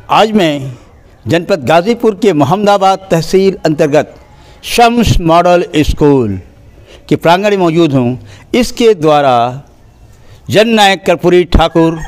आज मैं जनपद गाज़ीपुर के मोहम्मदाबाद तहसील अंतर्गत शम्स मॉडल स्कूल के प्रांगण में मौजूद हूँ। इसके द्वारा जननायक कर्पूरी ठाकुर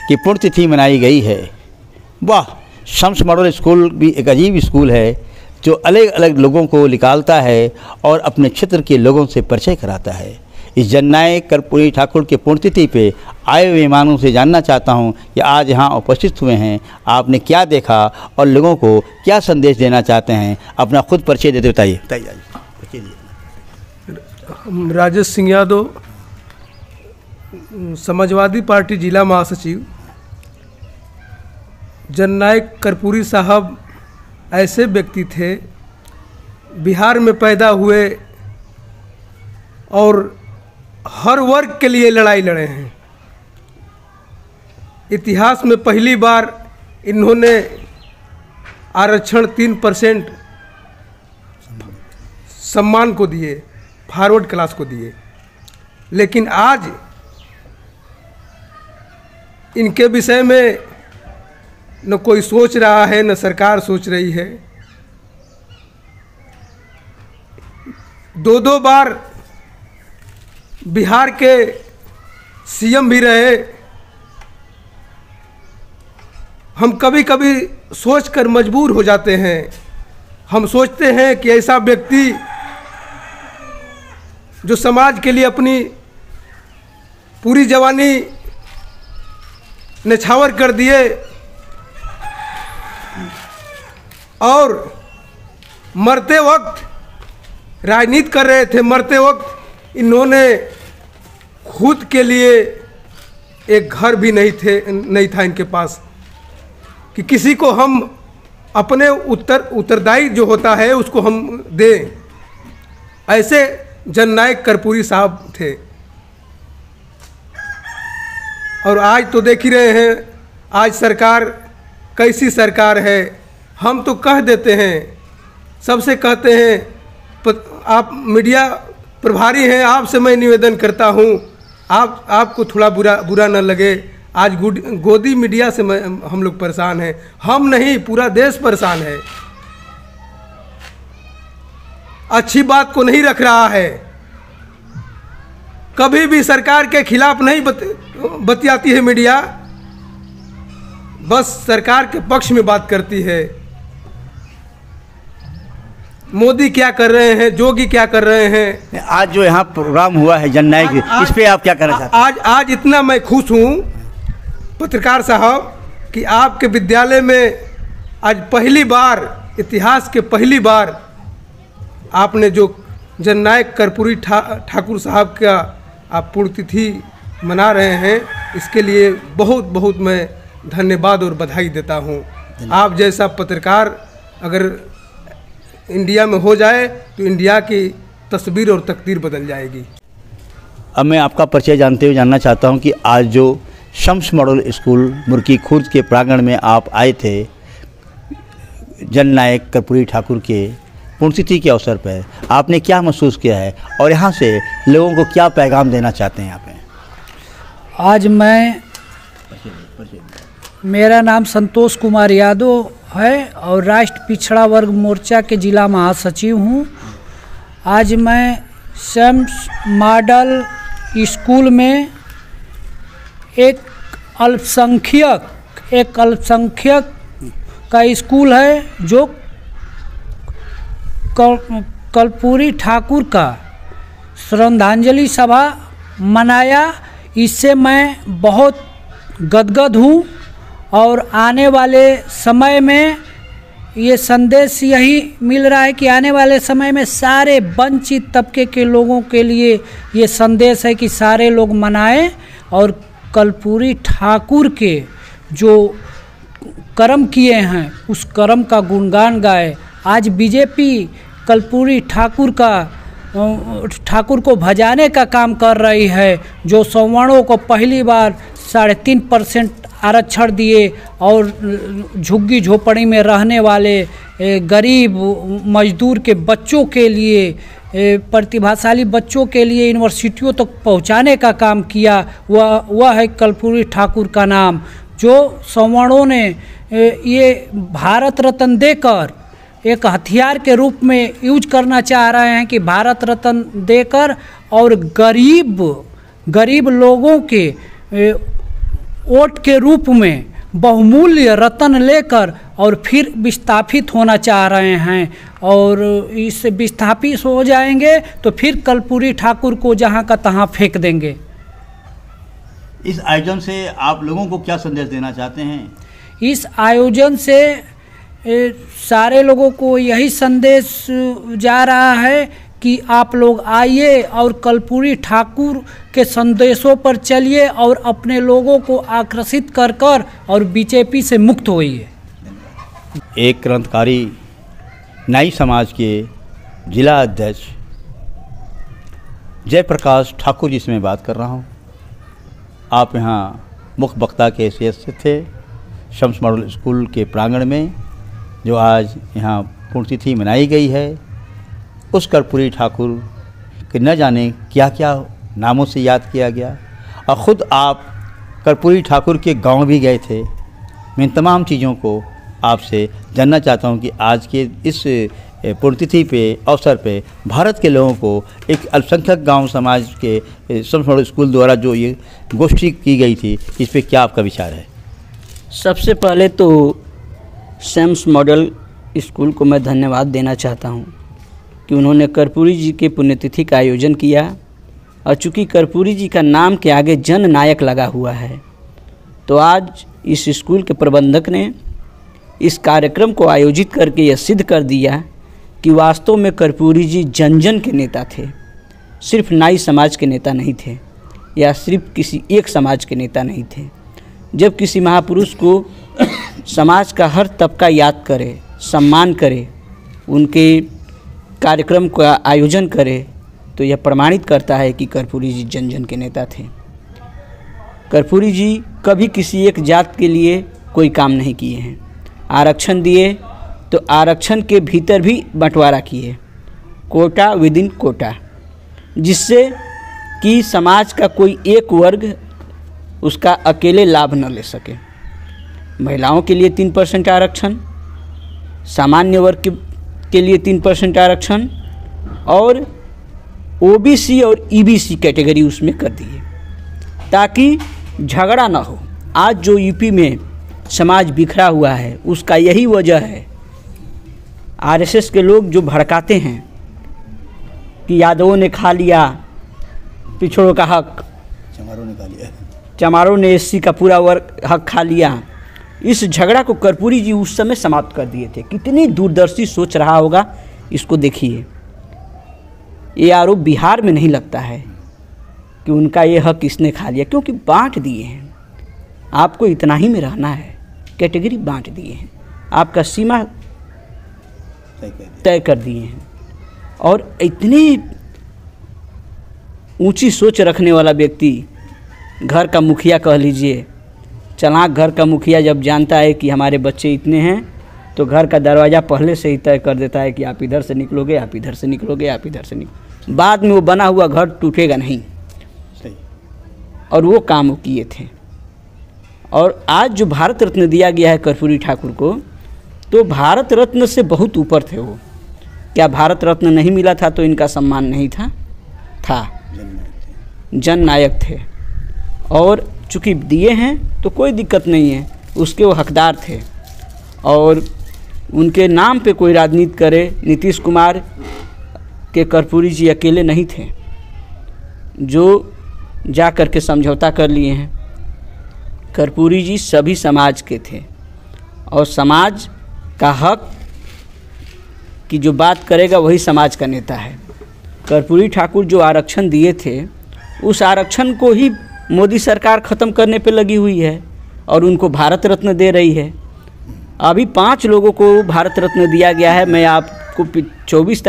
की पुण्यतिथि मनाई गई है। वाह, शम्स मॉडल स्कूल भी एक अजीब स्कूल है जो अलग अलग लोगों को निकालता है और अपने क्षेत्र के लोगों से परिचय कराता है। इस जननायक कर्पूरी ठाकुर के पुण्यतिथि पे आए हुए मेहमानों से जानना चाहता हूं कि आज यहाँ उपस्थित हुए हैं, आपने क्या देखा और लोगों को क्या संदेश देना चाहते हैं। अपना खुद परिचय देते बताइए। राजेश सिंह यादव, समाजवादी पार्टी जिला महासचिव। जननायक कर्पूरी साहब ऐसे व्यक्ति थे, बिहार में पैदा हुए और हर वर्ग के लिए लड़ाई लड़े हैं। इतिहास में पहली बार इन्होंने आरक्षण 3% सम्मान को दिए, फॉरवर्ड क्लास को दिए। लेकिन आज इनके विषय में न कोई सोच रहा है, न सरकार सोच रही है। 2 बार बिहार के सीएम भी रहे। हम कभी कभी सोचकर मजबूर हो जाते हैं। हम सोचते हैं कि ऐसा व्यक्ति जो समाज के लिए अपनी पूरी जवानी न्यौछावर कर दिए और मरते वक्त राजनीति कर रहे थे, मरते वक्त इन्होंने खुद के लिए एक घर भी नहीं था इनके पास कि किसी को हम अपने उत्तरदायी जो होता है उसको हम दें। ऐसे जननायक कर्पूरी साहब थे। और आज तो देख ही रहे हैं, आज सरकार कैसी सरकार है। हम तो कह देते हैं, सबसे कहते हैं, आप मीडिया प्रभारी हैं, आपसे मैं निवेदन करता हूं, आपको थोड़ा बुरा न लगे। आज गोदी मीडिया से हम लोग परेशान हैं। हम नहीं, पूरा देश परेशान है। अच्छी बात को नहीं रख रहा है, कभी भी सरकार के खिलाफ नहीं बतियाती है मीडिया, बस सरकार के पक्ष में बात करती है। मोदी क्या कर रहे हैं, जोगी क्या कर रहे हैं। आज जो यहाँ प्रोग्राम हुआ है जननायक, इस पे आप क्या कहना चाहते हैं? आज इतना मैं खुश हूँ पत्रकार साहब कि आपके विद्यालय में आज पहली बार, इतिहास के पहली बार आपने जो जननायक कर्पूरी ठाकुर साहब का आप पुण्यतिथि मना रहे हैं, इसके लिए बहुत बहुत मैं धन्यवाद और बधाई देता हूँ। आप जैसा पत्रकार अगर इंडिया में हो जाए तो इंडिया की तस्वीर और तकदीर बदल जाएगी। अब मैं आपका परिचय जानते हुए जानना चाहता हूं कि आज जो शम्स मॉडल स्कूल मुर्की खुर्द के प्रांगण में आप आए थे जननायक कर्पूरी ठाकुर के पुण्यतिथि के अवसर पर, आपने क्या महसूस किया है और यहाँ से लोगों को क्या पैगाम देना चाहते हैं? यहाँ पे आज मेरा नाम संतोष कुमार यादव है और राष्ट्र पिछड़ा वर्ग मोर्चा के जिला महासचिव हूँ। आज मैं शम्स मॉडल स्कूल में एक अल्पसंख्यक का स्कूल है जो कर्पूरी ठाकुर का श्रद्धांजलि सभा मनाया। इससे मैं बहुत गदगद हूँ और आने वाले समय में ये संदेश यही मिल रहा है कि आने वाले समय में सारे वंचित तबके के लोगों के लिए ये संदेश है कि सारे लोग मनाएं और कर्पूरी ठाकुर के जो कर्म किए हैं उस कर्म का गुणगान गाए। आज बीजेपी कर्पूरी ठाकुर को भजाने का काम कर रही है, जो सवर्णों को पहली बार 3.5% आरक्षण दिए और झुग्गी झोपड़ी में रहने वाले गरीब मजदूर के बच्चों के लिए, प्रतिभाशाली बच्चों के लिए यूनिवर्सिटियों तक पहुंचाने का काम किया। वह है कर्पूरी ठाकुर का नाम, जो सवर्णों ने ये भारत रत्न देकर एक हथियार के रूप में यूज करना चाह रहे हैं कि भारत रत्न देकर और गरीब लोगों के वोट के रूप में बहुमूल्य रत्न लेकर और फिर विस्थापित होना चाह रहे हैं। और इससे विस्थापित हो जाएंगे तो फिर कर्पूरी ठाकुर को जहाँ का तहाँ फेंक देंगे। इस आयोजन से आप लोगों को क्या संदेश देना चाहते हैं? इस आयोजन से सारे लोगों को यही संदेश जा रहा है कि आप लोग आइए और कर्पूरी ठाकुर के संदेशों पर चलिए और अपने लोगों को आकर्षित कर और बीजेपी से मुक्त होइए। एक क्रांतिकारी नाई समाज के जिला अध्यक्ष जयप्रकाश ठाकुर जी से मैं बात कर रहा हूँ। आप यहाँ मुख्य वक्ता के हैसियत से थे शम्स मॉडल स्कूल के प्रांगण में, जो आज यहाँ पुण्यतिथि मनाई गई है। उस कर्पूरी ठाकुर के न जाने क्या क्या नामों से याद किया गया, और ख़ुद आप कर्पूरी ठाकुर के गांव भी गए थे। मैं इन तमाम चीज़ों को आपसे जानना चाहता हूं कि आज के इस पुण्यतिथि पे अवसर पे भारत के लोगों को एक अल्पसंख्यक गांव समाज के शम्स मॉडल स्कूल द्वारा जो ये गोष्ठी की गई थी, इस पे क्या आपका विचार है? सबसे पहले तो शम्स मॉडल स्कूल को मैं धन्यवाद देना चाहता हूं कि उन्होंने कर्पूरी जी के पुण्यतिथि का आयोजन किया। और चूँकि कर्पूरी जी का नाम के आगे जन नायक लगा हुआ है, तो आज इस स्कूल के प्रबंधक ने इस कार्यक्रम को आयोजित करके यह सिद्ध कर दिया कि वास्तव में कर्पूरी जी जन जन के नेता थे, सिर्फ नाई समाज के नेता नहीं थे या सिर्फ किसी एक समाज के नेता नहीं थे। जब किसी महापुरुष को समाज का हर तबका याद करे, सम्मान करे, उनके कार्यक्रम का आयोजन करे, तो यह प्रमाणित करता है कि कर्पूरी जी जन जन के नेता थे। कर्पूरी जी कभी किसी एक जात के लिए कोई काम नहीं किए हैं। आरक्षण दिए तो आरक्षण के भीतर भी बंटवारा किए, कोटा विद इन कोटा, जिससे कि समाज का कोई एक वर्ग उसका अकेले लाभ न ले सके। महिलाओं के लिए 3% आरक्षण, सामान्य वर्ग के लिए 3% आरक्षण, और ओबीसी और ईबीसी कैटेगरी उसमें कर दिए ताकि झगड़ा ना हो। आज जो यूपी में समाज बिखरा हुआ है उसका यही वजह है। आरएसएस के लोग जो भड़काते हैं कि यादवों ने खा लिया पिछड़ों का हक, चमारों ने एससी का पूरा वर्ग हक खा लिया, इस झगड़ा को कर्पूरी जी उस समय समाप्त कर दिए थे। कितनी दूरदर्शी सोच रहा होगा, इसको देखिए। ये आरोप बिहार में नहीं लगता है कि उनका ये हक किसने खा लिया, क्योंकि बांट दिए हैं। आपको इतना ही में रहना है, कैटेगरी बांट दिए हैं, आपका सीमा तय कर दिए हैं। और इतनी ऊंची सोच रखने वाला व्यक्ति, घर का मुखिया कह लीजिए, चालाक घर का मुखिया जब जानता है कि हमारे बच्चे इतने हैं, तो घर का दरवाज़ा पहले से ही तय कर देता है कि आप इधर से निकलोगे, आप इधर से निकलोगे, आप इधर से निकलोगे। बाद में वो बना हुआ घर टूटेगा नहीं। और वो काम वो किए थे। और आज जो भारत रत्न दिया गया है कर्पूरी ठाकुर को, तो भारत रत्न से बहुत ऊपर थे वो। क्या भारत रत्न नहीं मिला था तो इनका सम्मान नहीं था? जन नायक थे। और चूँकि दिए हैं तो कोई दिक्कत नहीं है, उसके वो हकदार थे। और उनके नाम पे कोई राजनीति करे, नीतीश कुमार के कर्पूरी जी अकेले नहीं थे जो जा कर के समझौता कर लिए हैं। कर्पूरी जी सभी समाज के थे, और समाज का हक की जो बात करेगा वही समाज का नेता है। कर्पूरी ठाकुर जो आरक्षण दिए थे, उस आरक्षण को ही मोदी सरकार ख़त्म करने पे लगी हुई है और उनको भारत रत्न दे रही है। अभी 5 लोगों को भारत रत्न दिया गया है। मैं आपको 25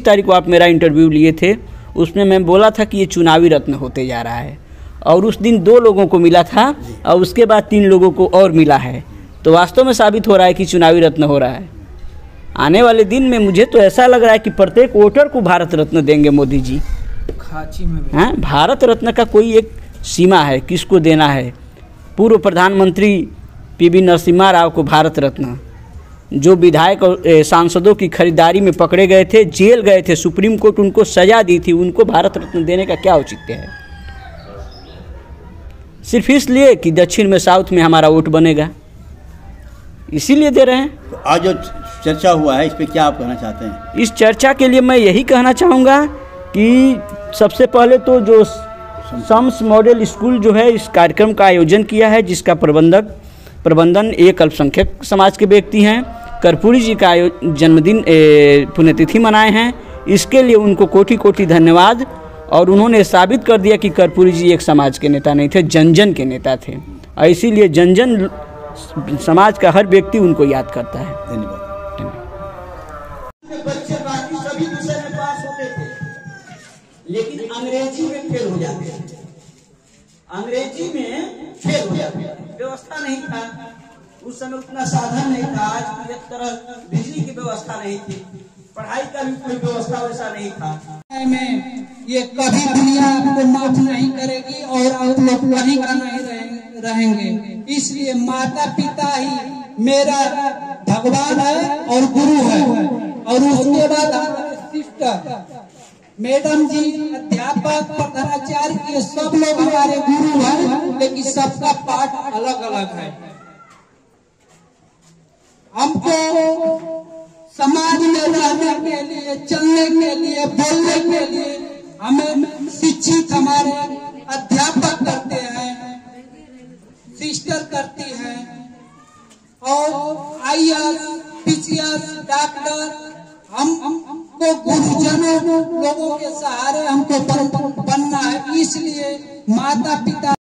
तारीख को आप मेरा इंटरव्यू लिए थे, उसमें मैं बोला था कि ये चुनावी रत्न होते जा रहा है, और उस दिन 2 लोगों को मिला था और उसके बाद 3 लोगों को और मिला है। तो वास्तव में साबित हो रहा है कि चुनावी रत्न हो रहा है। आने वाले दिन में मुझे तो ऐसा लग रहा है कि प्रत्येक वोटर को भारत रत्न देंगे मोदी जी। खाची में हाँ, भारत रत्न का कोई एक सीमा है, किसको देना है। पूर्व प्रधानमंत्री पीवी नरसिम्हा राव को भारत रत्न, जो विधायक और सांसदों की खरीदारी में पकड़े गए थे, जेल गए थे, सुप्रीम कोर्ट उनको सजा दी थी, उनको भारत रत्न देने का क्या औचित्य है? सिर्फ इसलिए कि दक्षिण में, साउथ में हमारा वोट बनेगा, इसीलिए दे रहे हैं। तो आज जो चर्चा हुआ है इस पर क्या आप कहना चाहते हैं? इस चर्चा के लिए मैं यही कहना चाहूँगा कि सबसे पहले तो जो शम्स मॉडल स्कूल जो है इस कार्यक्रम का आयोजन किया है, जिसका प्रबंधन एक अल्पसंख्यक समाज के व्यक्ति हैं, कर्पूरी जी का जन्मदिन पुण्यतिथि मनाए हैं, इसके लिए उनको कोटि कोटि धन्यवाद। और उन्होंने साबित कर दिया कि कर्पूरी जी एक समाज के नेता नहीं थे, जन जन के नेता थे, और इसीलिए जन जन समाज का हर व्यक्ति उनको याद करता है। धन्यवाद। बच्चे बाकी सभी विषय में पास होते थे, लेकिन अंग्रेजी में फेल हो जाते थे। अंग्रेजी में फेल हो जाते थे, व्यवस्था नहीं था उस समय, उतना साधन नहीं था, आज की एक तरह बिजली की व्यवस्था नहीं थी, पढ़ाई का भी कोई व्यवस्था वैसा नहीं था। में ये कभी दुनिया आपको माफ नहीं करेगी और आप लोग कहीं का नहीं रहेंगे। इसलिए माता पिता ही मेरा भगवान है और गुरु है, और उसके बाद हमारे सिस्टर, मैडम जी, अध्यापक, प्रधानाचार्य, ये सब लोग हमारे गुरु हैं, लेकिन सबका पाठ अलग अलग है। हमको समाज में रहने के लिए, चलने के लिए, बोलने के लिए हमें शिक्षित हमारे अध्यापक करते हैं, सिस्टर करती हैं, और IAS, PCS, डॉक्टर, हमको गुरुजनों लोगों के सहारे हमको बनना है। इसलिए माता पिता